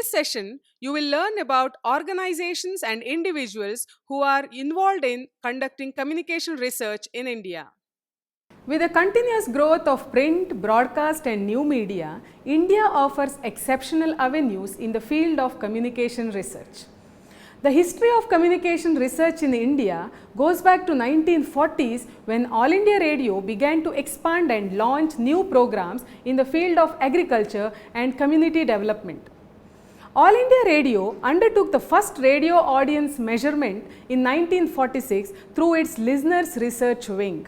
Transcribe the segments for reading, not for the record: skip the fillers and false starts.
this session, you will learn about organizations and individuals who are involved in conducting communication research in India. With the continuous growth of print, broadcast and new media, India offers exceptional avenues in the field of communication research. The history of communication research in India goes back to 1940s when All India Radio began to expand and launch new programs in the field of agriculture and community development. All India Radio undertook the first radio audience measurement in 1946 through its Listeners Research Wing.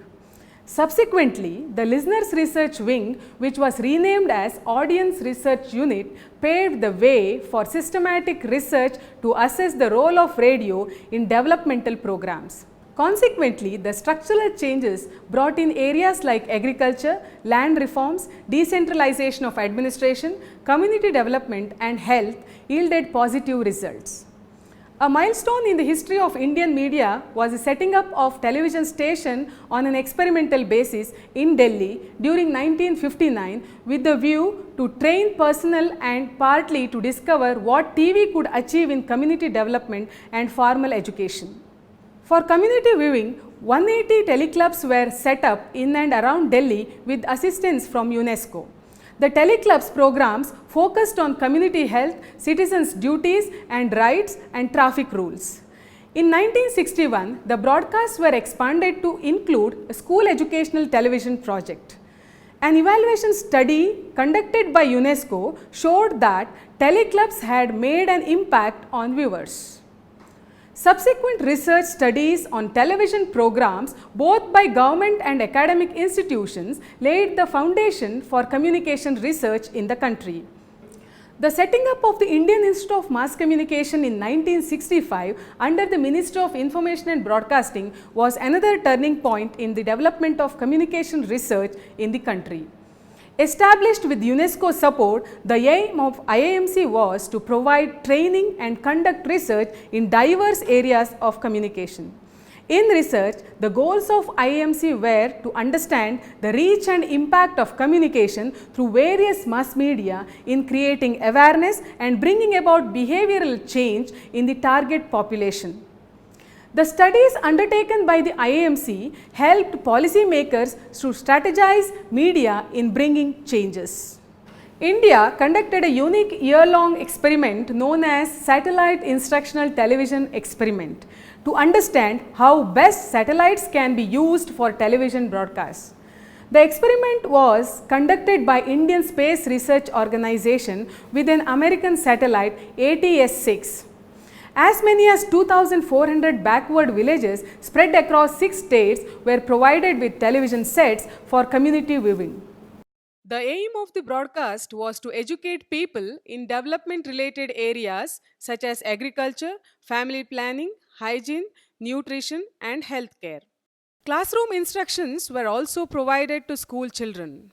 Subsequently, the Listeners Research Wing, which was renamed as Audience Research Unit, paved the way for systematic research to assess the role of radio in developmental programs. Consequently, the structural changes brought in areas like agriculture, land reforms, decentralization of administration, community development and health yielded positive results. A milestone in the history of Indian media was the setting up of television station on an experimental basis in Delhi during 1959 with the view to train personnel and partly to discover what TV could achieve in community development and formal education. For community viewing, 180 teleclubs were set up in and around Delhi with assistance from UNESCO. The teleclubs programs focused on community health, citizens' duties and rights and traffic rules. In 1961, the broadcasts were expanded to include a school educational television project. An evaluation study conducted by UNESCO showed that teleclubs had made an impact on viewers. Subsequent research studies on television programs, both by government and academic institutions, laid the foundation for communication research in the country. The setting up of the Indian Institute of Mass Communication in 1965 under the Ministry of Information and Broadcasting was another turning point in the development of communication research in the country. Established with UNESCO support, the aim of IIMC was to provide training and conduct research in diverse areas of communication. In research, the goals of IIMC were to understand the reach and impact of communication through various mass media in creating awareness and bringing about behavioral change in the target population. The studies undertaken by the IIMC helped policymakers to strategize media in bringing changes. India conducted a unique year-long experiment known as Satellite Instructional Television Experiment to understand how best satellites can be used for television broadcasts. The experiment was conducted by Indian Space Research Organization with an American satellite ATS-6. As many as 2,400 backward villages spread across 6 states were provided with television sets for community viewing. The aim of the broadcast was to educate people in development related areas such as agriculture, family planning, hygiene, nutrition and healthcare. Classroom instructions were also provided to school children.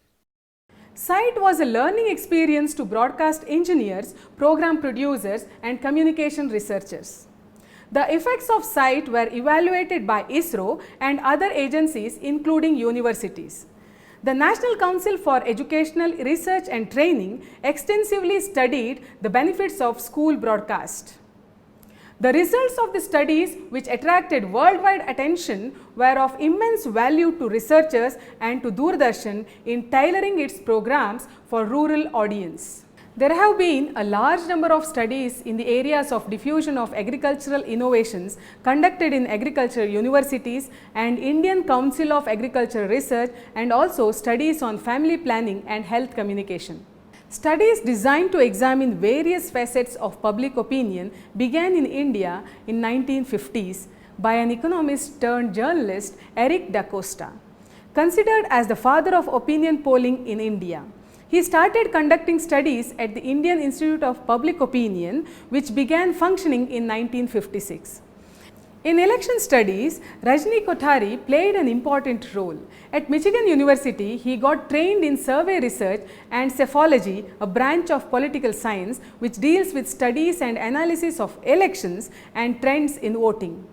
SITE was a learning experience to broadcast engineers, program producers and communication researchers. The effects of SITE were evaluated by ISRO and other agencies including universities. The National Council for Educational Research and Training extensively studied the benefits of school broadcast. The results of the studies, which attracted worldwide attention, were of immense value to researchers and to Doordarshan in tailoring its programs for rural audience. There have been a large number of studies in the areas of diffusion of agricultural innovations conducted in agriculture universities and Indian Council of Agricultural Research, and also studies on family planning and health communication. Studies designed to examine various facets of public opinion began in India in 1950s by an economist turned journalist, Eric Da Costa. Considered as the father of opinion polling in India, he started conducting studies at the Indian Institute of Public Opinion, which began functioning in 1956. In election studies, Rajni Kothari played an important role. At Michigan University, he got trained in survey research and psephology, a branch of political science which deals with studies and analysis of elections and trends in voting.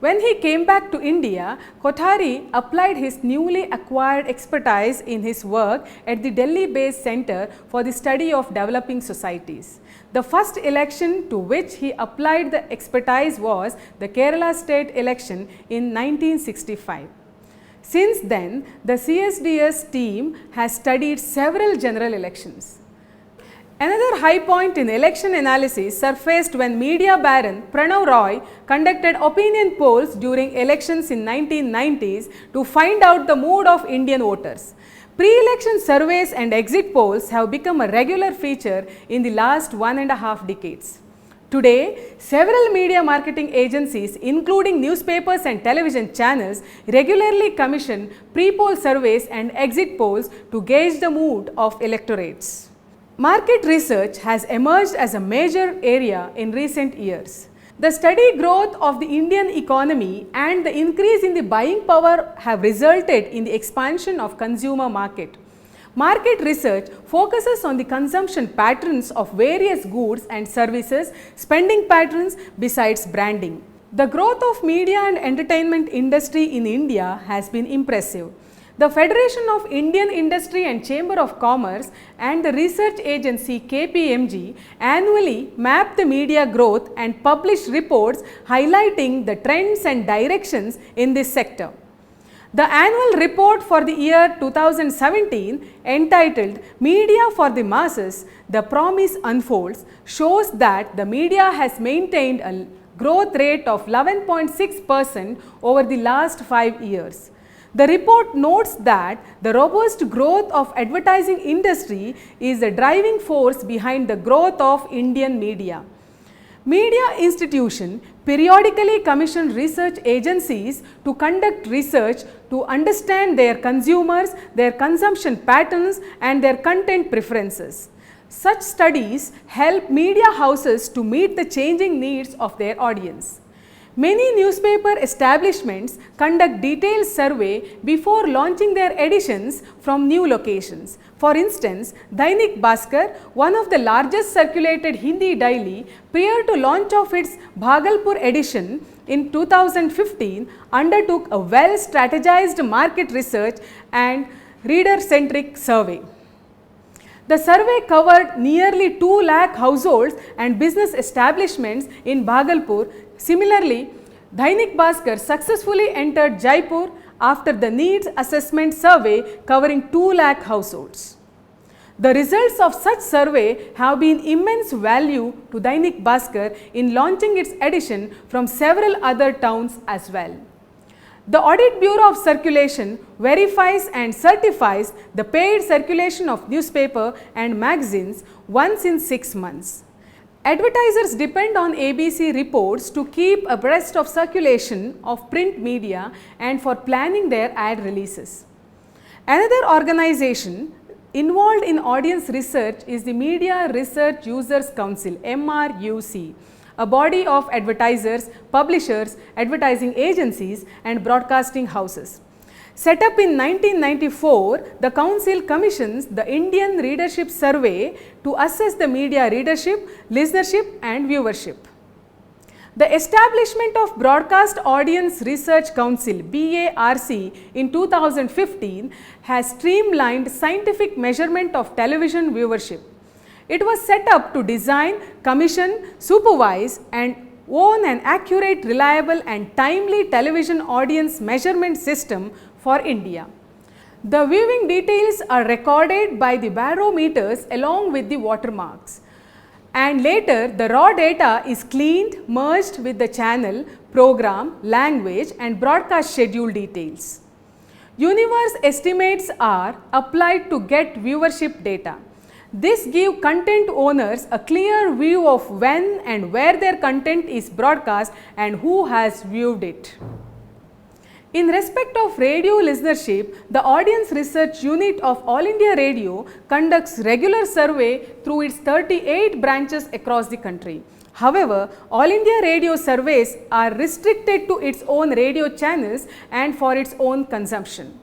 When he came back to India, Kothari applied his newly acquired expertise in his work at the Delhi-based Center for the Study of Developing Societies. The first election to which he applied the expertise was the Kerala state election in 1965. Since then, the CSDS team has studied several general elections. Another high point in election analysis surfaced when media baron Pranav Roy conducted opinion polls during elections in 1990s to find out the mood of Indian voters. Pre-election surveys and exit polls have become a regular feature in the last 1.5 decades. Today, several media marketing agencies, including newspapers and television channels, regularly commission pre-poll surveys and exit polls to gauge the mood of electorates. Market research has emerged as a major area in recent years. The steady growth of the Indian economy and the increase in the buying power have resulted in the expansion of consumer market. Market research focuses on the consumption patterns of various goods and services, spending patterns besides branding. The growth of media and entertainment industry in India has been impressive. The Federation of Indian Industry and Chamber of Commerce and the research agency KPMG annually map the media growth and publish reports highlighting the trends and directions in this sector. The annual report for the year 2017, entitled Media for the Masses, The Promise Unfolds, shows that the media has maintained a growth rate of 11.6% over the last 5 years. The report notes that the robust growth of advertising industry is the driving force behind the growth of Indian media. Media institutions periodically commission research agencies to conduct research to understand their consumers, their consumption patterns and their content preferences. Such studies help media houses to meet the changing needs of their audience. Many newspaper establishments conduct detailed survey before launching their editions from new locations. For instance, Dainik Bhaskar, one of the largest circulated Hindi daily, prior to launch of its Bhagalpur edition in 2015, undertook a well-strategized market research and reader-centric survey. The survey covered nearly 2 lakh households and business establishments in Bhagalpur. Similarly, Dainik Bhaskar successfully entered Jaipur after the needs assessment survey covering 2 lakh households. The results of such survey have been immense value to Dainik Bhaskar in launching its edition from several other towns as well. The Audit Bureau of Circulation verifies and certifies the paid circulation of newspaper and magazines once in 6 months. Advertisers depend on ABC reports to keep abreast of circulation of print media and for planning their ad releases. Another organization involved in audience research is the Media Research Users Council, MRUC, a body of advertisers, publishers, advertising agencies and broadcasting houses. Set up in 1994, the Council commissions the Indian Readership Survey to assess the media readership, listenership and viewership. The establishment of Broadcast Audience Research Council BARC in 2015 has streamlined scientific measurement of television viewership. It was set up to design, commission, supervise and own an accurate, reliable and timely television audience measurement system for India. The viewing details are recorded by the barometers along with the watermarks, and later the raw data is cleaned, merged with the channel, program, language and broadcast schedule details. Universe estimates are applied to get viewership data. This gives content owners a clear view of when and where their content is broadcast and who has viewed it. In respect of radio listenership, the Audience Research Unit of All India Radio conducts regular survey through its 38 branches across the country. However, All India Radio surveys are restricted to its own radio channels and for its own consumption.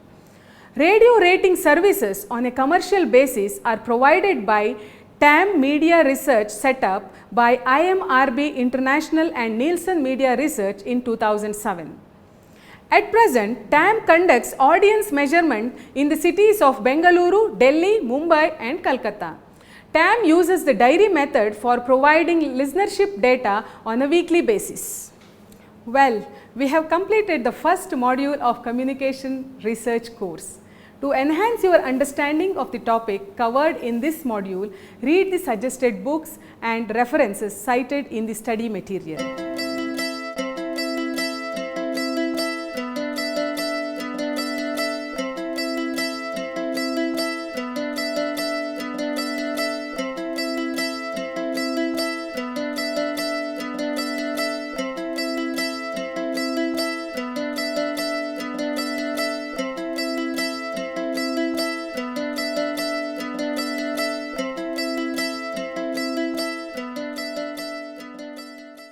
Radio rating services on a commercial basis are provided by TAM Media Research, set up by IMRB International and Nielsen Media Research in 2007. At present, TAM conducts audience measurement in the cities of Bengaluru, Delhi, Mumbai and Kolkata. TAM uses the diary method for providing listenership data on a weekly basis. Well, we have completed the first module of communication research course. To enhance your understanding of the topic covered in this module, read the suggested books and references cited in the study material.